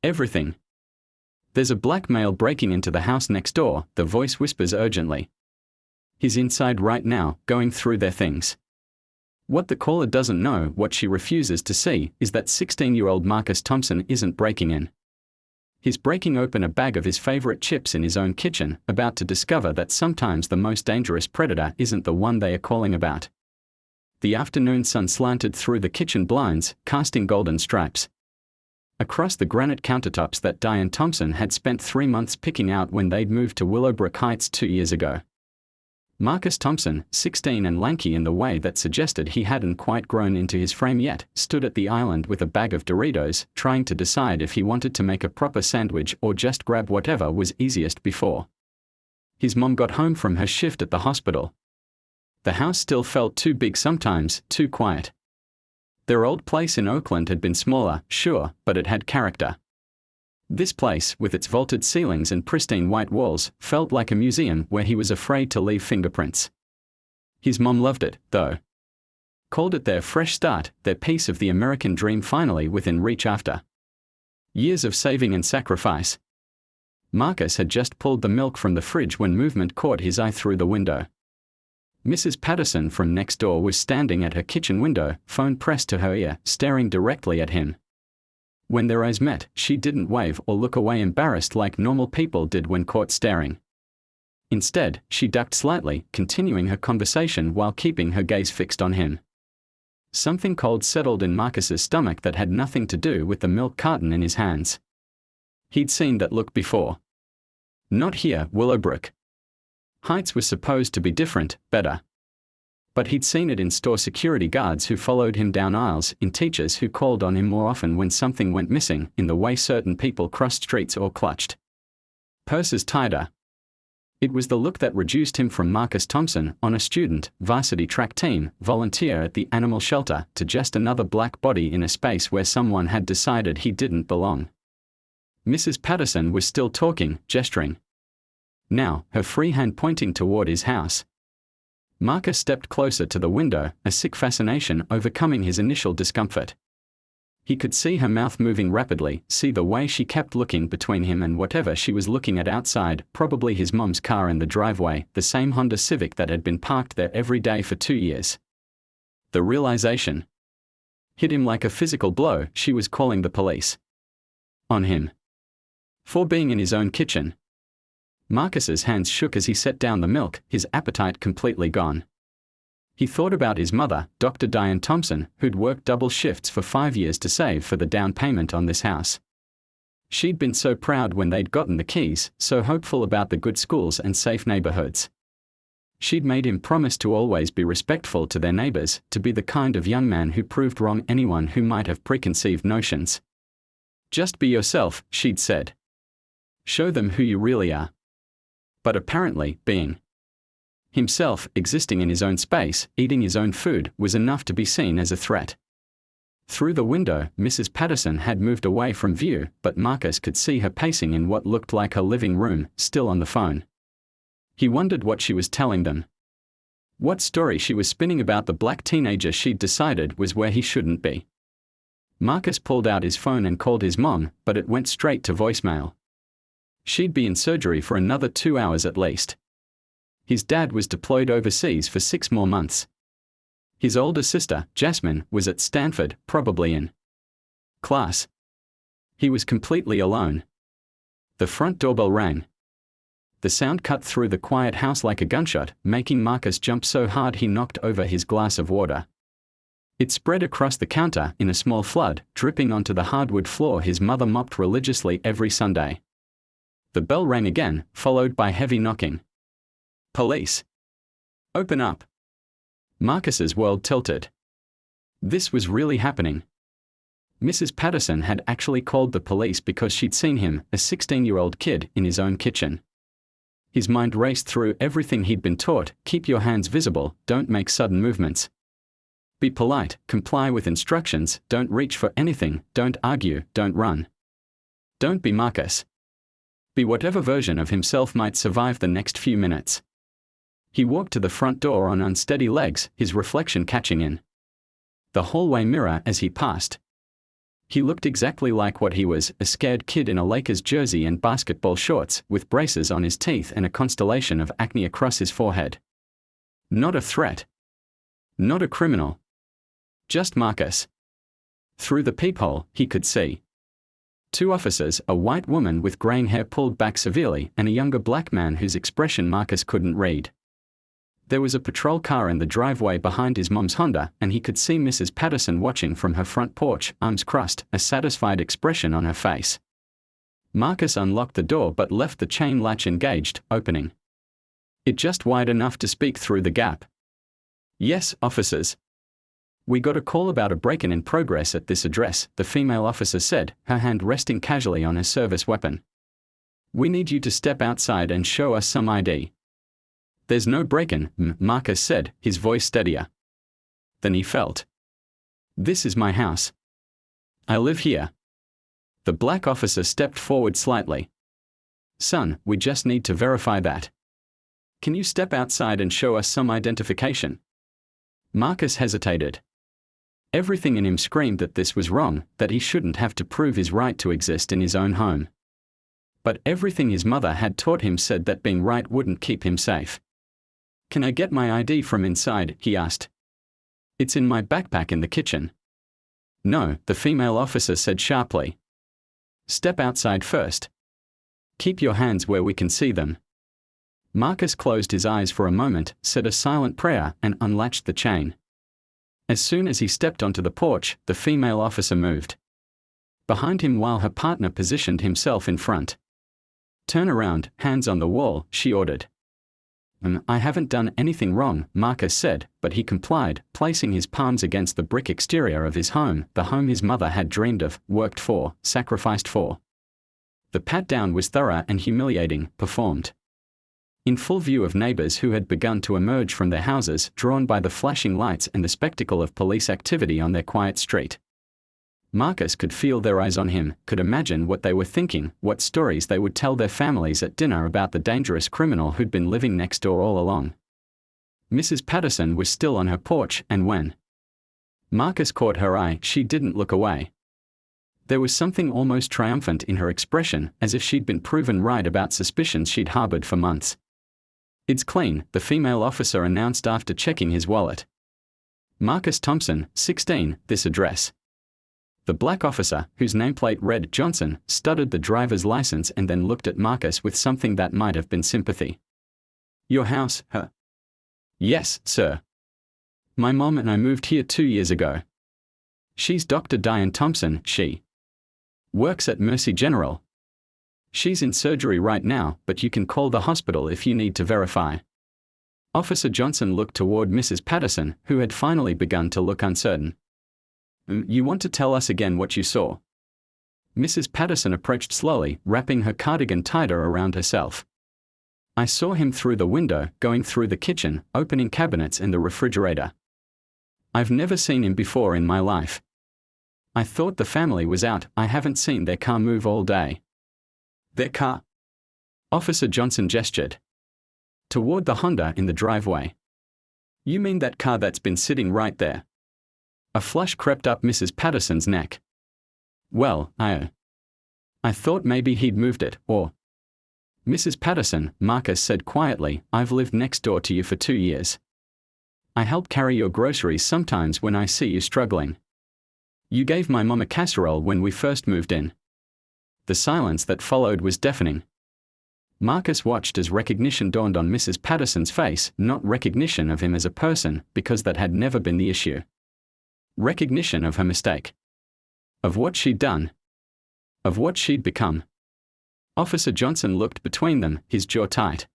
Everything. There's a black male breaking into the house next door, the voice whispers urgently. He's inside right now, going through their things. What the caller doesn't know, what she refuses to see, is that 16-year-old Marcus Thompson isn't breaking in. He's breaking open a bag of his favorite chips in his own kitchen, about to discover that sometimes the most dangerous predator isn't the one they are calling about. The afternoon sun slanted through the kitchen blinds, casting golden stripes across the granite countertops that Diane Thompson had spent 3 months picking out when they'd moved to Willowbrook Heights 2 years ago. Marcus Thompson, 16 and lanky in the way that suggested he hadn't quite grown into his frame yet, stood at the island with a bag of Doritos, trying to decide if he wanted to make a proper sandwich or just grab whatever was easiest before his mom got home from her shift at the hospital. The house still felt too big sometimes, too quiet. Their old place in Oakland had been smaller, sure, but it had character. This place, with its vaulted ceilings and pristine white walls, felt like a museum where he was afraid to leave fingerprints. His mom loved it, though. Called it their fresh start, their piece of the American dream finally within reach after years of saving and sacrifice. Marcus had just pulled the milk from the fridge when movement caught his eye through the window. Mrs. Patterson from next door was standing at her kitchen window, phone pressed to her ear, staring directly at him. When their eyes met, she didn't wave or look away embarrassed like normal people did when caught staring. Instead, she ducked slightly, continuing her conversation while keeping her gaze fixed on him. Something cold settled in Marcus's stomach that had nothing to do with the milk carton in his hands. He'd seen that look before. Not here, Willowbrook Heights was supposed to be different, better. But he'd seen it in store security guards who followed him down aisles, in teachers who called on him more often when something went missing, in the way certain people crossed streets or clutched purses tighter. It was the look that reduced him from Marcus Thompson, on a student, varsity track team, volunteer at the animal shelter, to just another black body in a space where someone had decided he didn't belong. Mrs. Patterson was still talking, gesturing. Now, her free hand pointing toward his house. Marcus stepped closer to the window, a sick fascination overcoming his initial discomfort. He could see her mouth moving rapidly, see the way she kept looking between him and whatever she was looking at outside, probably his mom's car in the driveway, the same Honda Civic that had been parked there every day for 2 years. The realization hit him like a physical blow. She was calling the police on him for being in his own kitchen. Marcus's hands shook as he set down the milk, his appetite completely gone. He thought about his mother, Dr. Diane Thompson, who'd worked double shifts for 5 years to save for the down payment on this house. She'd been so proud when they'd gotten the keys, so hopeful about the good schools and safe neighborhoods. She'd made him promise to always be respectful to their neighbors, to be the kind of young man who proved wrong anyone who might have preconceived notions. Just be yourself, she'd said. Show them who you really are. But apparently, being himself, existing in his own space, eating his own food, was enough to be seen as a threat. Through the window, Mrs. Patterson had moved away from view, but Marcus could see her pacing in what looked like her living room, still on the phone. He wondered what she was telling them. What story she was spinning about the black teenager she'd decided was where he shouldn't be. Marcus pulled out his phone and called his mom, but it went straight to voicemail. She'd be in surgery for another 2 hours at least. His dad was deployed overseas for 6 more months. His older sister, Jasmine, was at Stanford, probably in class. He was completely alone. The front doorbell rang. The sound cut through the quiet house like a gunshot, making Marcus jump so hard he knocked over his glass of water. It spread across the counter in a small flood, dripping onto the hardwood floor his mother mopped religiously every Sunday. The bell rang again, followed by heavy knocking. Police. Open up. Marcus's world tilted. This was really happening. Mrs. Patterson had actually called the police because she'd seen him, a 16-year-old kid, in his own kitchen. His mind raced through everything he'd been taught: keep your hands visible, don't make sudden movements. Be polite, comply with instructions, don't reach for anything, don't argue, don't run. Don't be Marcus. Be whatever version of himself might survive the next few minutes. He walked to the front door on unsteady legs, his reflection catching in the hallway mirror as he passed. He looked exactly like what he was, a scared kid in a Lakers jersey and basketball shorts, with braces on his teeth and a constellation of acne across his forehead. Not a threat. Not a criminal. Just Marcus. Through the peephole, he could see two officers, a white woman with graying hair pulled back severely, and a younger black man whose expression Marcus couldn't read. There was a patrol car in the driveway behind his mom's Honda, and he could see Mrs. Patterson watching from her front porch, arms crossed, a satisfied expression on her face. Marcus unlocked the door but left the chain latch engaged, opening it just wide enough to speak through the gap. "Yes, officers. We got a call about a break-in in progress at this address," the female officer said, her hand resting casually on her service weapon. "We need you to step outside and show us some ID." "There's no break-in," Marcus said, his voice steadier than he felt. "This is my house. I live here." The black officer stepped forward slightly. "Son, we just need to verify that. Can you step outside and show us some identification?" Marcus hesitated. Everything in him screamed that this was wrong, that he shouldn't have to prove his right to exist in his own home. But everything his mother had taught him said that being right wouldn't keep him safe. "Can I get my ID from inside?" he asked. "It's in my backpack in the kitchen." "No," the female officer said sharply. "Step outside first. Keep your hands where we can see them." Marcus closed his eyes for a moment, said a silent prayer, and unlatched the chain. As soon as he stepped onto the porch, the female officer moved behind him while her partner positioned himself in front. "Turn around, hands on the wall," she ordered. "I haven't done anything wrong," Marcus said, but he complied, placing his palms against the brick exterior of his home, the home his mother had dreamed of, worked for, sacrificed for. The pat-down was thorough and humiliating, performed in full view of neighbors who had begun to emerge from their houses, drawn by the flashing lights and the spectacle of police activity on their quiet street. Marcus could feel their eyes on him, could imagine what they were thinking, what stories they would tell their families at dinner about the dangerous criminal who'd been living next door all along. Mrs. Patterson was still on her porch, and when Marcus caught her eye, she didn't look away. There was something almost triumphant in her expression, as if she'd been proven right about suspicions she'd harbored for months. "It's clean," the female officer announced after checking his wallet. "Marcus Thompson, 16, this address." The black officer, whose nameplate read Johnson, studied the driver's license and then looked at Marcus with something that might have been sympathy. "Your house, huh?" "Yes, sir. My mom and I moved here 2 years ago. She's Dr. Diane Thompson. She works at Mercy General. She's in surgery right now, but you can call the hospital if you need to verify." Officer Johnson looked toward Mrs. Patterson, who had finally begun to look uncertain. "You want to tell us again what you saw?" Mrs. Patterson approached slowly, wrapping her cardigan tighter around herself. "I saw him through the window, going through the kitchen, opening cabinets and the refrigerator. I've never seen him before in my life. I thought the family was out. I haven't seen their car move all day." "Their car?" Officer Johnson gestured toward the Honda in the driveway. "You mean that car that's been sitting right there?" A flush crept up Mrs. Patterson's neck. "Well, I thought maybe he'd moved it, or..." "Mrs. Patterson," Marcus said quietly, "I've lived next door to you for 2 years. I help carry your groceries sometimes when I see you struggling. You gave my mom a casserole when we first moved in." The silence that followed was deafening. Marcus watched as recognition dawned on Mrs. Patterson's face, not recognition of him as a person, because that had never been the issue. Recognition of her mistake. Of what she'd done. Of what she'd become. Officer Johnson looked between them, his jaw tight.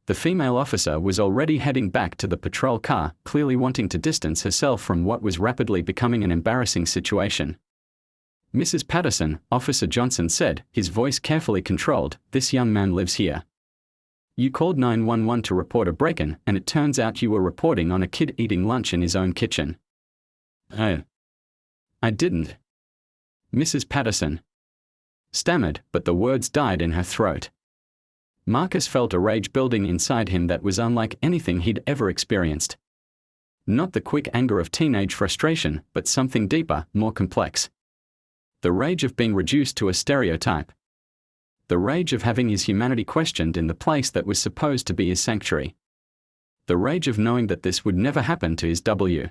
The female officer was already heading back to the patrol car, clearly wanting to distance herself from what was rapidly becoming an embarrassing situation. "Mrs. Patterson," Officer Johnson said, his voice carefully controlled, "this young man lives here. You called 911 to report a break-in, and it turns out you were reporting on a kid eating lunch in his own kitchen." "Oh. I didn't." Mrs. Patterson stammered, but the words died in her throat. Marcus felt a rage building inside him that was unlike anything he'd ever experienced. Not the quick anger of teenage frustration, but something deeper, more complex. The rage of being reduced to a stereotype. The rage of having his humanity questioned in the place that was supposed to be his sanctuary. The rage of knowing that this would never happen to his W.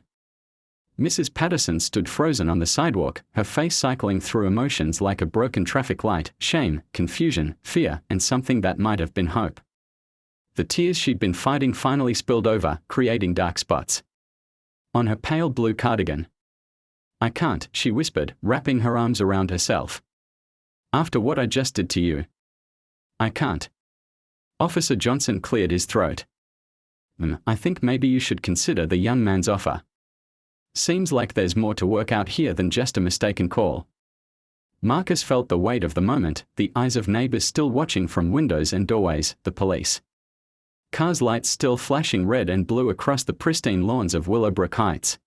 Mrs. Patterson stood frozen on the sidewalk, her face cycling through emotions like a broken traffic light: shame, confusion, fear, and something that might have been hope. The tears she'd been fighting finally spilled over, creating dark spots on her pale blue cardigan. "I can't," she whispered, wrapping her arms around herself. "After what I just did to you. I can't." Officer Johnson cleared his throat. "I think maybe you should consider the young man's offer. Seems like there's more to work out here than just a mistaken call." Marcus felt the weight of the moment, the eyes of neighbors still watching from windows and doorways, the police cars' lights still flashing red and blue across the pristine lawns of Willowbrook Heights.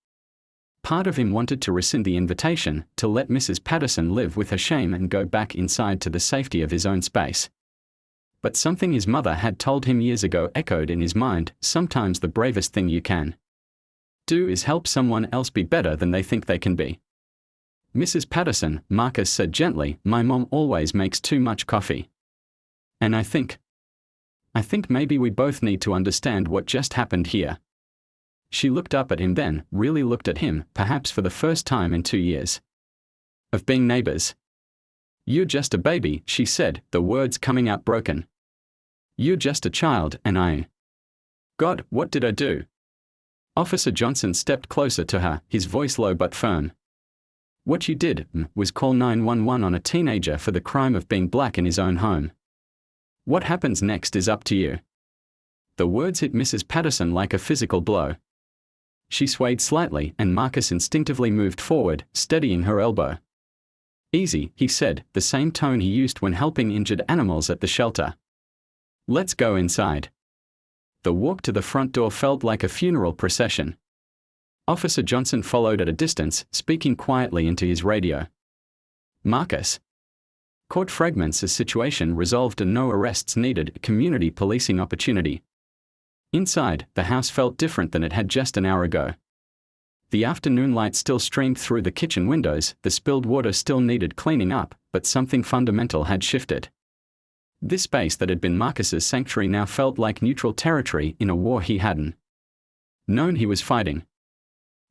Part of him wanted to rescind the invitation, to let Mrs. Patterson live with her shame and go back inside to the safety of his own space. But something his mother had told him years ago echoed in his mind: sometimes the bravest thing you can do is help someone else be better than they think they can be. "Mrs. Patterson," Marcus said gently, "my mom always makes too much coffee. And I think maybe we both need to understand what just happened here." She looked up at him then, really looked at him, perhaps for the first time in 2 years of being neighbors. "You're just a baby," she said, the words coming out broken. "You're just a child, and God, what did I do?" Officer Johnson stepped closer to her, his voice low but firm. "What you did, was call 911 on a teenager for the crime of being black in his own home. What happens next is up to you." The words hit Mrs. Patterson like a physical blow. She swayed slightly, and Marcus instinctively moved forward, steadying her elbow. "Easy," he said, the same tone he used when helping injured animals at the shelter. "Let's go inside." The walk to the front door felt like a funeral procession. Officer Johnson followed at a distance, speaking quietly into his radio. "Marcus. Court fragments: a situation resolved and no arrests needed, community policing opportunity." Inside, the house felt different than it had just an hour ago. The afternoon light still streamed through the kitchen windows, the spilled water still needed cleaning up, but something fundamental had shifted. This space that had been Marcus's sanctuary now felt like neutral territory in a war he hadn't known he was fighting.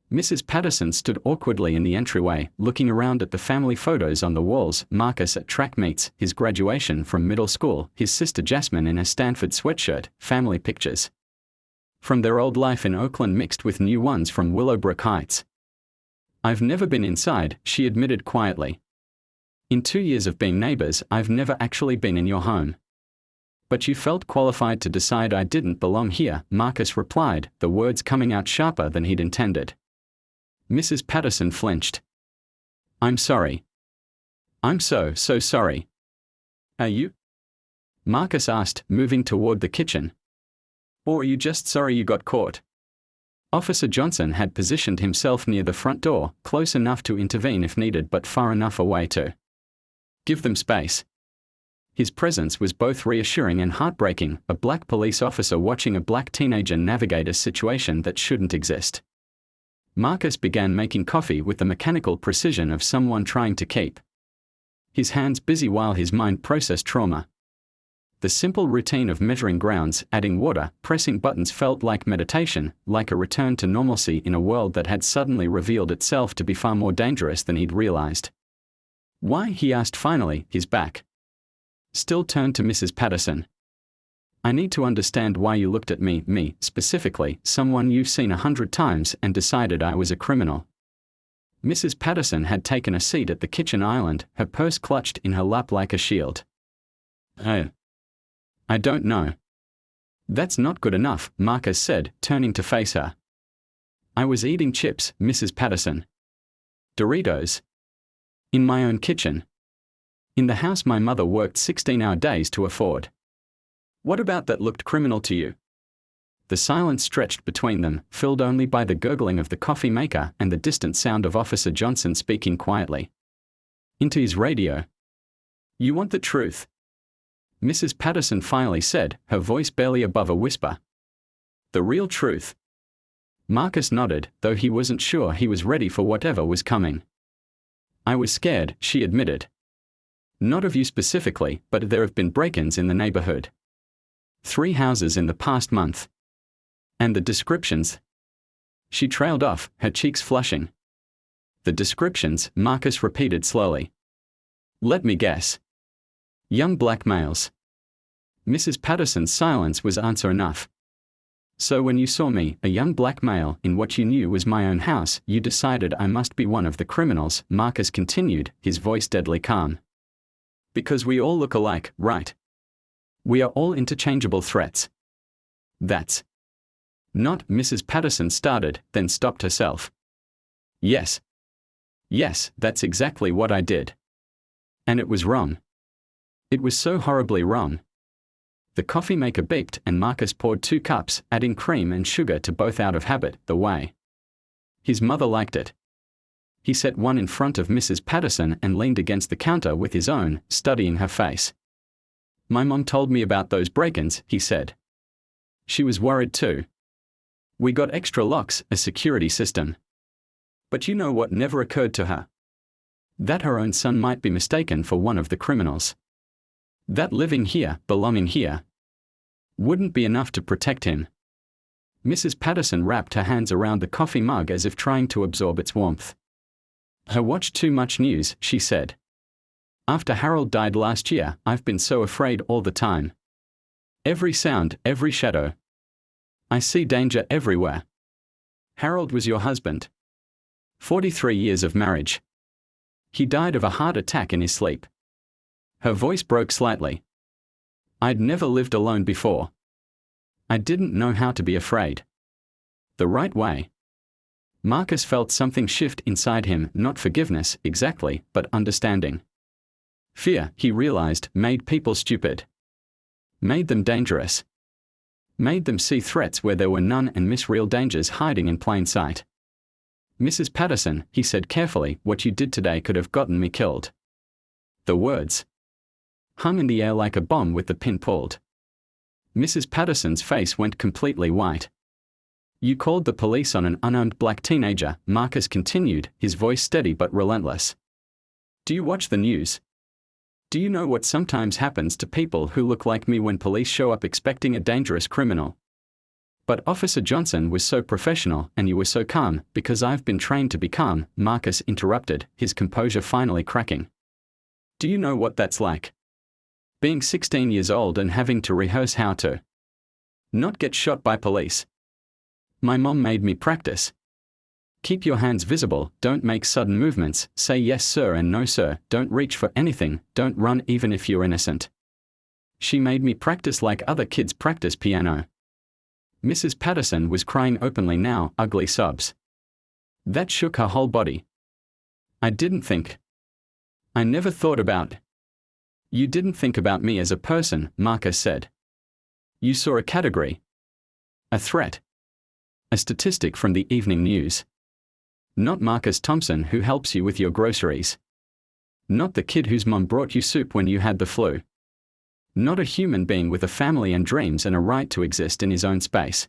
Mrs. Patterson stood awkwardly in the entryway, looking around at the family photos on the walls: Marcus at track meets, his graduation from middle school, his sister Jasmine in a Stanford sweatshirt, family pictures from their old life in Oakland mixed with new ones from Willowbrook Heights. "I've never been inside," she admitted quietly. "In 2 years of being neighbors, I've never actually been in your home." "But you felt qualified to decide I didn't belong here," Marcus replied, the words coming out sharper than he'd intended. Mrs. Patterson flinched. "I'm sorry. I'm so sorry." "Are you?" Marcus asked, moving toward the kitchen. "Or are you just sorry you got caught?" Officer Johnson had positioned himself near the front door, close enough to intervene if needed but far enough away to give them space. His presence was both reassuring and heartbreaking: a black police officer watching a black teenager navigate a situation that shouldn't exist. Marcus began making coffee with the mechanical precision of someone trying to keep his hands busy while his mind processed trauma. The simple routine of measuring grounds, adding water, pressing buttons felt like meditation, like a return to normalcy in a world that had suddenly revealed itself to be far more dangerous than he'd realized. "Why?" he asked finally, his back still turned to Mrs. Patterson. "I need to understand why you looked at me specifically, someone you've seen 100 times, and decided I was a criminal." Mrs. Patterson had taken a seat at the kitchen island, her purse clutched in her lap like a shield. "Oh. I don't know." "That's not good enough," Marcus said, turning to face her. "I was eating chips, Mrs. Patterson. Doritos. In my own kitchen. In the house my mother worked 16-hour days to afford. What about that looked criminal to you?" The silence stretched between them, filled only by the gurgling of the coffee maker and the distant sound of Officer Johnson speaking quietly into his radio. "You want the truth?" Mrs. Patterson finally said, her voice barely above a whisper. "The real truth?" Marcus nodded, though he wasn't sure he was ready for whatever was coming. I was scared, she admitted. Not of you specifically, but there have been break-ins in the neighborhood. 3 houses in the past month. And the descriptions? She trailed off, her cheeks flushing. The descriptions, Marcus repeated slowly. Let me guess. Young black males. Mrs. Patterson's silence was answer enough. So when you saw me, a young black male, in what you knew was my own house, you decided I must be one of the criminals, Marcus continued, his voice deadly calm. Because we all look alike, right? We are all interchangeable threats. That's not, Mrs. Patterson started, then stopped herself. Yes. Yes, that's exactly what I did. And it was wrong. It was so horribly wrong. The coffee maker beeped and Marcus poured 2 cups, adding cream and sugar to both out of habit, the way his mother liked it. He set one in front of Mrs. Patterson and leaned against the counter with his own, studying her face. My mom told me about those break-ins, he said. She was worried too. We got extra locks, a security system. But you know what never occurred to her? That her own son might be mistaken for one of the criminals. That living here, belonging here, wouldn't be enough to protect him. Mrs. Patterson wrapped her hands around the coffee mug as if trying to absorb its warmth. I watch too much news, she said. After Harold died last year, I've been so afraid all the time. Every sound, every shadow. I see danger everywhere. Harold was your husband. 43 years of marriage. He died of a heart attack in his sleep. Her voice broke slightly. I'd never lived alone before. I didn't know how to be afraid. The right way. Marcus felt something shift inside him, not forgiveness, exactly, but understanding. Fear, he realized, made people stupid. Made them dangerous. Made them see threats where there were none and miss real dangers hiding in plain sight. Mrs. Patterson, he said carefully, what you did today could have gotten me killed. The words hung in the air like a bomb with the pin pulled. Mrs. Patterson's face went completely white. You called the police on an unarmed black teenager, Marcus continued, his voice steady but relentless. Do you watch the news? Do you know what sometimes happens to people who look like me when police show up expecting a dangerous criminal? But Officer Johnson was so professional and you were so calm, because I've been trained to be calm, Marcus interrupted, his composure finally cracking. Do you know what that's like? Being 16 years old and having to rehearse how to not get shot by police. My mom made me practice. Keep your hands visible, don't make sudden movements, say yes sir and no sir, don't reach for anything, don't run even if you're innocent. She made me practice like other kids practice piano. Mrs. Patterson was crying openly now, ugly sobs. That shook her whole body. I didn't think. I never thought about. You didn't think about me as a person, Marcus said. You saw a category. A threat. A statistic from the evening news. Not Marcus Thompson who helps you with your groceries. Not the kid whose mom brought you soup when you had the flu. Not a human being with a family and dreams and a right to exist in his own space.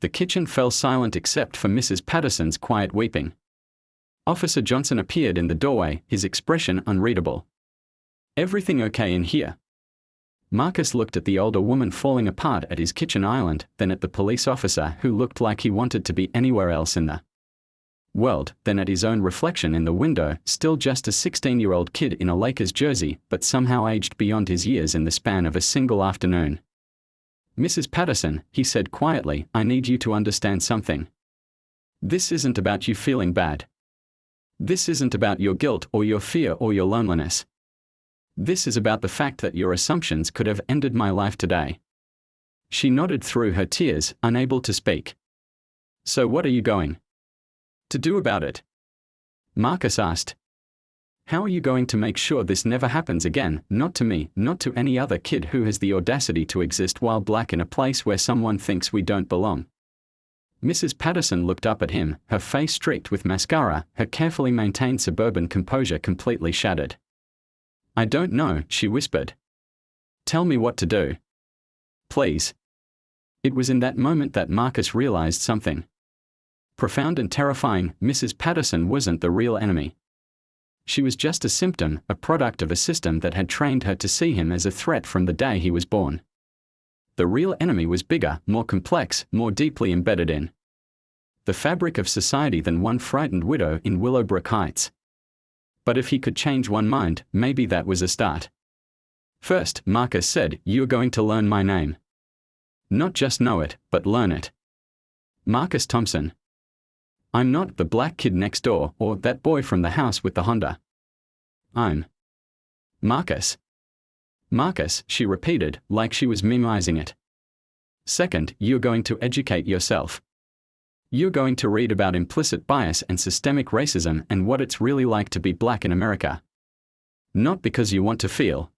The kitchen fell silent except for Mrs. Patterson's quiet weeping. Officer Johnson appeared in the doorway, his expression unreadable. Everything okay in here? Marcus looked at the older woman falling apart at his kitchen island, then at the police officer who looked like he wanted to be anywhere else in the world, then at his own reflection in the window, still just a 16-year-old kid in a Lakers jersey, but somehow aged beyond his years in the span of a single afternoon. Mrs. Patterson, he said quietly, I need you to understand something. This isn't about you feeling bad. This isn't about your guilt or your fear or your loneliness. This is about the fact that your assumptions could have ended my life today. She nodded through her tears, unable to speak. So what are you going to do about it? Marcus asked. How are you going to make sure this never happens again, not to me, not to any other kid who has the audacity to exist while black in a place where someone thinks we don't belong? Mrs. Patterson looked up at him, her face streaked with mascara, her carefully maintained suburban composure completely shattered. I don't know, she whispered. Tell me what to do. Please. It was in that moment that Marcus realized something profound and terrifying. Mrs. Patterson wasn't the real enemy. She was just a symptom, a product of a system that had trained her to see him as a threat from the day he was born. The real enemy was bigger, more complex, more deeply embedded in the fabric of society than one frightened widow in Willowbrook Heights. But if he could change one mind, maybe that was a start. First, Marcus said, "You're going to learn my name. Not just know it, but learn it. Marcus Thompson. I'm not the black kid next door or that boy from the house with the Honda. I'm Marcus." Marcus, she repeated, like she was memorizing it. Second, you're going to educate yourself. You're going to read about implicit bias and systemic racism and what it's really like to be black in America. Not because you want to feel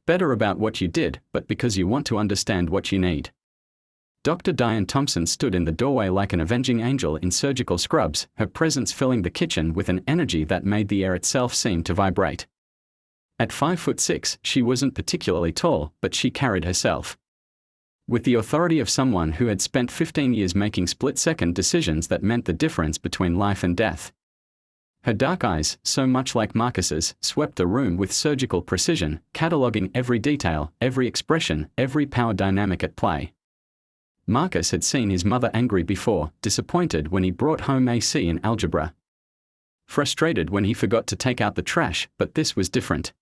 better about what you did, but because you want to understand what you need. Dr. Diane Thompson stood in the doorway like an avenging angel in surgical scrubs, her presence filling the kitchen with an energy that made the air itself seem to vibrate. At 5'6", she wasn't particularly tall, but she carried herself with the authority of someone who had spent 15 years making split-second decisions that meant the difference between life and death. Her dark eyes, so much like Marcus's, swept the room with surgical precision, cataloging every detail, every expression, every power dynamic at play. Marcus had seen his mother angry before, disappointed when he brought home a C in algebra, frustrated when he forgot to take out the trash, but this was different.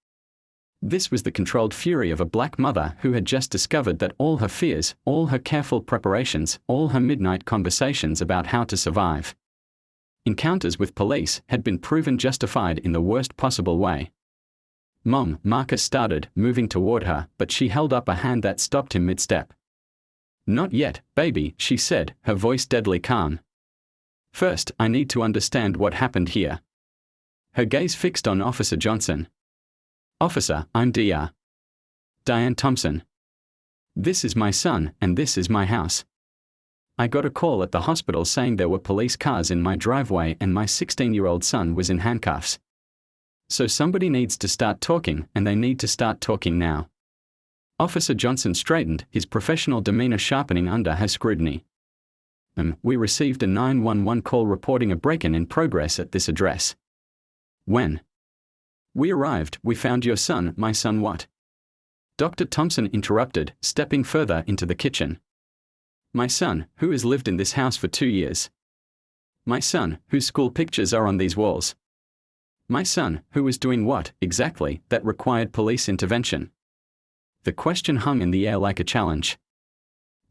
This was the controlled fury of a black mother who had just discovered that all her fears, all her careful preparations, all her midnight conversations about how to survive encounters with police had been proven justified in the worst possible way. "Mom," Marcus started, moving toward her, but she held up a hand that stopped him mid-step. "Not yet, baby," she said, her voice deadly calm. "First, I need to understand what happened here." Her gaze fixed on Officer Johnson. "Officer, I'm Dr. Diane Thompson. This is my son, and this is my house. I got a call at the hospital saying there were police cars in my driveway and my 16-year-old son was in handcuffs. So somebody needs to start talking, and they need to start talking now." Officer Johnson straightened, his professional demeanor sharpening under her scrutiny. We received a 911 call reporting a break-in in progress at this address. When we arrived, we found your son." "My son what?" Dr. Thompson interrupted, stepping further into the kitchen. "My son, who has lived in this house for 2 years. My son, whose school pictures are on these walls. My son, who was doing what, exactly, that required police intervention." The question hung in the air like a challenge.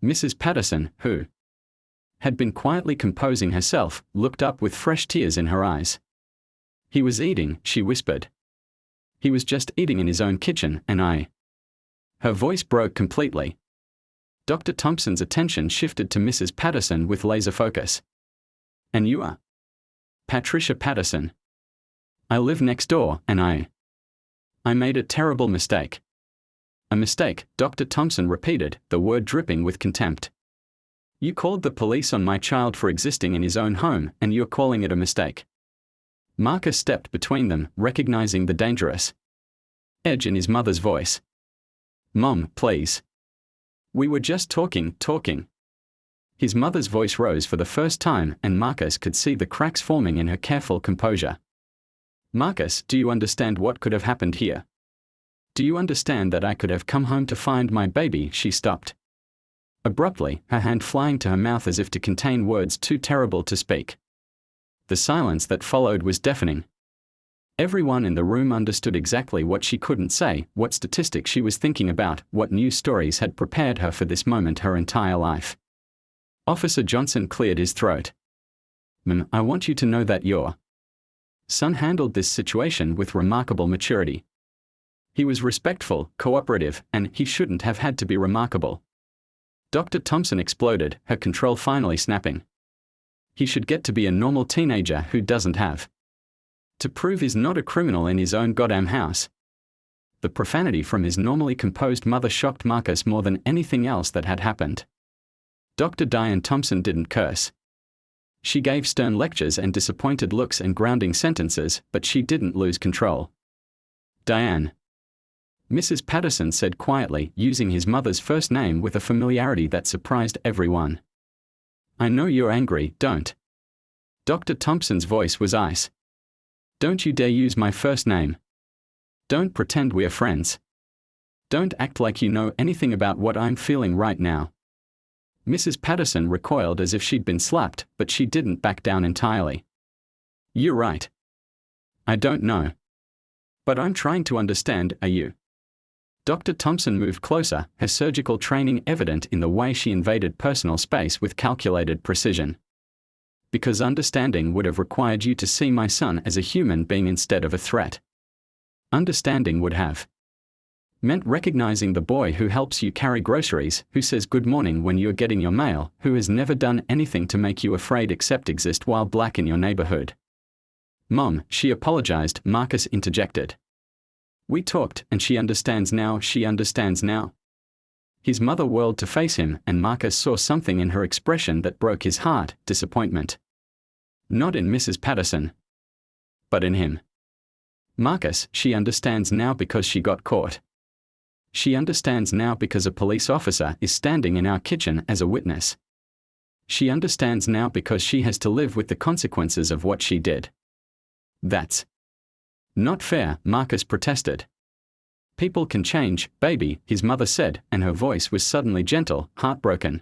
Mrs. Patterson, who had been quietly composing herself, looked up with fresh tears in her eyes. "He was eating," she whispered. "He was just eating in his own kitchen, and I..." Her voice broke completely. Dr. Thompson's attention shifted to Mrs. Patterson with laser focus. "And you are?" "Patricia Patterson. I live next door, and I made a terrible mistake." "A mistake," Dr. Thompson repeated, the word dripping with contempt. "You called the police on my child for existing in his own home, and you're calling it a mistake." Marcus stepped between them, recognizing the dangerous edge in his mother's voice. "Mom, please. We were just talking. His mother's voice rose for the first time, and Marcus could see the cracks forming in her careful composure. "Marcus, do you understand what could have happened here? Do you understand that I could have come home to find my baby?" She stopped abruptly, her hand flying to her mouth as if to contain words too terrible to speak. The silence that followed was deafening. Everyone in the room understood exactly what she couldn't say, what statistic she was thinking about, what news stories had prepared her for this moment her entire life. Officer Johnson cleared his throat. "Ma'am, I want you to know that your son handled this situation with remarkable maturity. He was respectful, cooperative, and he shouldn't have had to be remarkable." Dr. Thompson exploded, her control finally snapping. "He should get to be a normal teenager who doesn't have to prove he's not a criminal in his own goddamn house." The profanity from his normally composed mother shocked Marcus more than anything else that had happened. Dr. Diane Thompson didn't curse. She gave stern lectures and disappointed looks and grounding sentences, but she didn't lose control. "Diane," Mrs. Patterson said quietly, using his mother's first name with a familiarity that surprised everyone. "I know you're angry, don't." Dr. Thompson's voice was ice. Don't you dare use my first name. Don't pretend we're friends. Don't act like you know anything about what I'm feeling right now. Mrs. Patterson recoiled as if she'd been slapped, but she didn't back down entirely. You're right. I don't know. But I'm trying to understand, are you? Dr. Thompson moved closer, her surgical training evident in the way she invaded personal space with calculated precision. Because understanding would have required you to see my son as a human being instead of a threat. Understanding would have meant recognizing the boy who helps you carry groceries, who says good morning when you're getting your mail, who has never done anything to make you afraid except exist while black in your neighborhood. Mom, she apologized, Marcus interjected. We talked, and she understands now. His mother whirled to face him, and Marcus saw something in her expression that broke his heart, disappointment. Not in Mrs. Patterson, but in him. Marcus, she understands now because she got caught. She understands now because a police officer is standing in our kitchen as a witness. She understands now because she has to live with the consequences of what she did. That's not fair, Marcus protested. People can change, baby, his mother said, and her voice was suddenly gentle, heartbroken.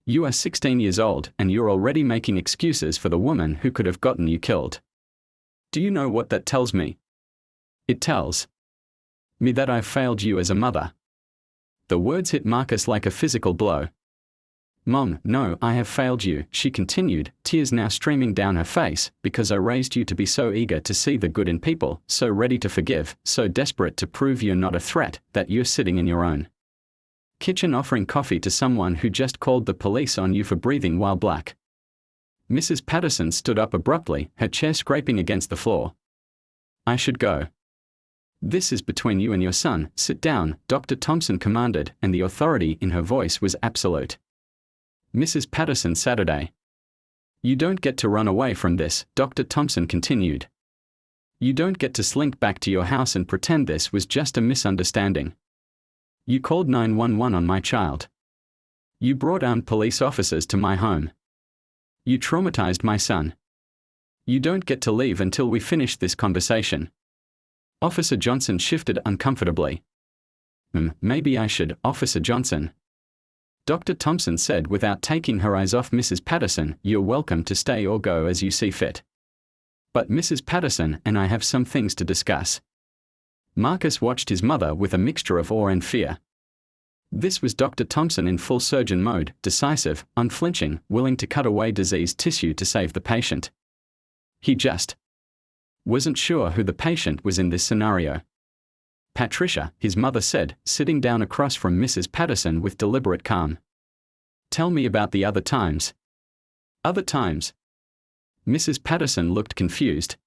You are 16 years old, and you're already making excuses for the woman who could have gotten you killed. Do you know what that tells me? It tells me that I've failed you as a mother. The words hit Marcus like a physical blow. Mom, no, I have failed you, she continued, tears now streaming down her face, because I raised you to be so eager to see the good in people, so ready to forgive, so desperate to prove you're not a threat, that you're sitting in your own kitchen offering coffee to someone who just called the police on you for breathing while black. Mrs. Patterson stood up abruptly, her chair scraping against the floor. I should go. This is between you and your son, sit down, Dr. Thompson commanded, and the authority in her voice was absolute. Mrs. Patterson Saturday. You don't get to run away from this, Dr. Thompson continued. You don't get to slink back to your house and pretend this was just a misunderstanding. You called 911 on my child. You brought armed police officers to my home. You traumatized my son. You don't get to leave until we finish this conversation. Officer Johnson shifted uncomfortably. Maybe I should, Officer Johnson. Dr. Thompson said without taking her eyes off Mrs. Patterson, you're welcome to stay or go as you see fit. But Mrs. Patterson and I have some things to discuss. Marcus watched his mother with a mixture of awe and fear. This was Dr. Thompson in full surgeon mode, decisive, unflinching, willing to cut away diseased tissue to save the patient. He just wasn't sure who the patient was in this scenario. Patricia, his mother said, sitting down across from Mrs. Patterson with deliberate calm. Tell me about the other times. Other times? Mrs. Patterson looked confused.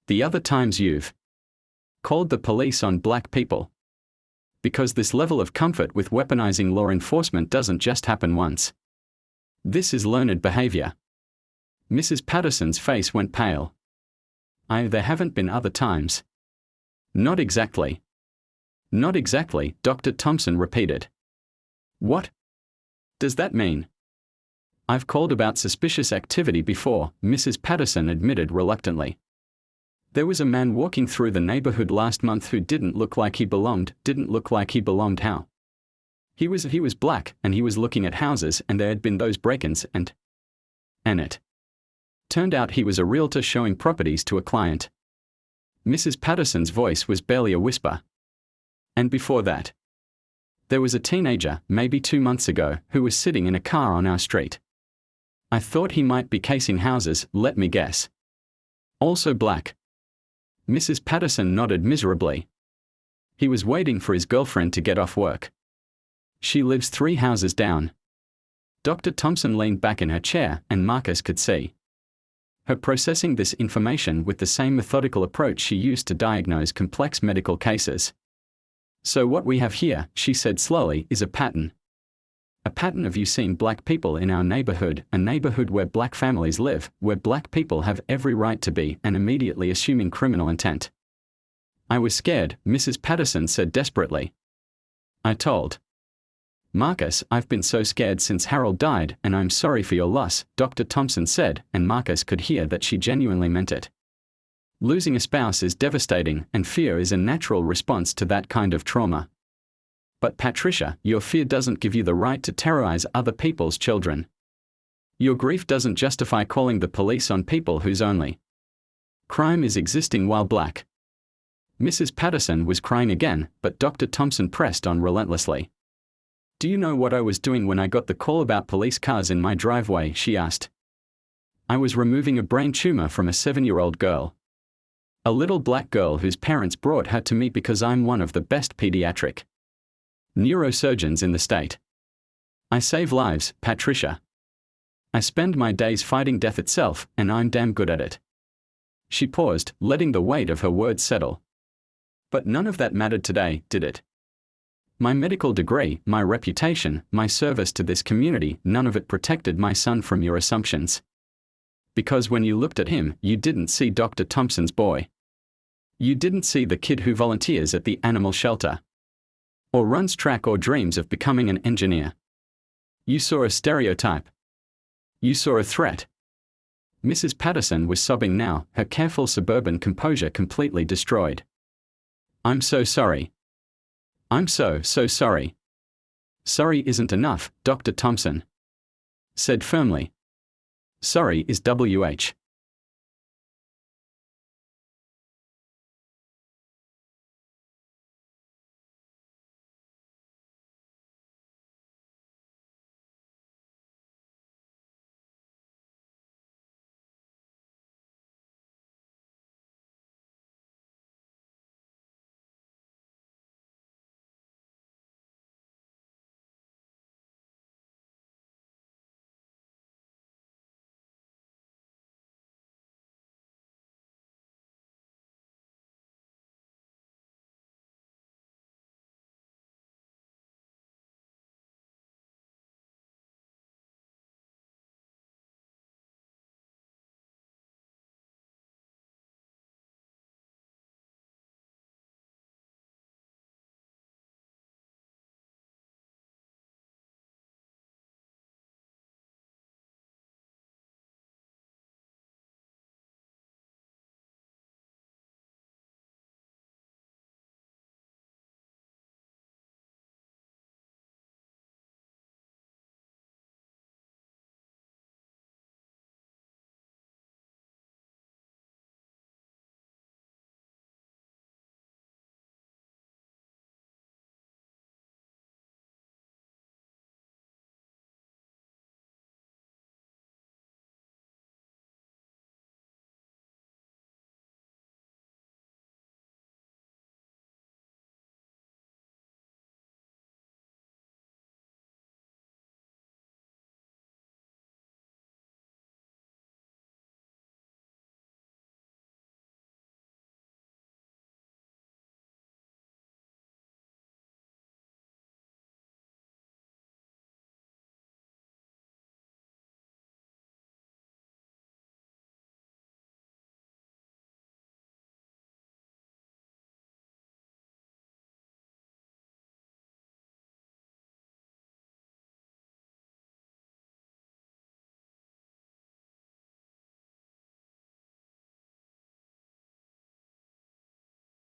The other times you've called the police on black people. Because this level of comfort with weaponizing law enforcement doesn't just happen once. This is learned behavior. Mrs. Patterson's face went pale. There haven't been other times. Not exactly. Not exactly, Dr. Thompson repeated. What does that mean? I've called about suspicious activity before, Mrs. Patterson admitted reluctantly. There was a man walking through the neighborhood last month who didn't look like he belonged how? He was black, and he was looking at houses, and there had been those break-ins, and it turned out he was a realtor showing properties to a client. Mrs. Patterson's voice was barely a whisper. And before that, there was a teenager, maybe 2 months ago, who was sitting in a car on our street. I thought he might be casing houses, let me guess. Also black. Mrs. Patterson nodded miserably. He was waiting for his girlfriend to get off work. She lives 3 houses down. Dr. Thompson leaned back in her chair, and Marcus could see her processing this information with the same methodical approach she used to diagnose complex medical cases. So what we have here, she said slowly, is a pattern. A pattern of you seeing black people in our neighborhood, a neighborhood where black families live, where black people have every right to be, and immediately assuming criminal intent. I was scared, Mrs. Patterson said desperately. I told Marcus, I've been so scared since Harold died, and I'm sorry for your loss, Dr. Thompson said, and Marcus could hear that she genuinely meant it. Losing a spouse is devastating, and fear is a natural response to that kind of trauma. But Patricia, your fear doesn't give you the right to terrorize other people's children. Your grief doesn't justify calling the police on people whose only crime is existing while black. Mrs. Patterson was crying again, but Dr. Thompson pressed on relentlessly. Do you know what I was doing when I got the call about police cars in my driveway? She asked. I was removing a brain tumor from a 7-year-old girl. A little black girl whose parents brought her to me because I'm one of the best pediatric neurosurgeons in the state. I save lives, Patricia. I spend my days fighting death itself, and I'm damn good at it. She paused, letting the weight of her words settle. But none of that mattered today, did it? My medical degree, my reputation, my service to this community, none of it protected my son from your assumptions. Because when you looked at him, you didn't see Dr. Thompson's boy. You didn't see the kid who volunteers at the animal shelter, or runs track or dreams of becoming an engineer. You saw a stereotype. You saw a threat. Mrs. Patterson was sobbing now, her careful suburban composure completely destroyed. I'm so sorry. I'm so sorry. Sorry isn't enough, Dr. Thompson said firmly. Sorry is WH.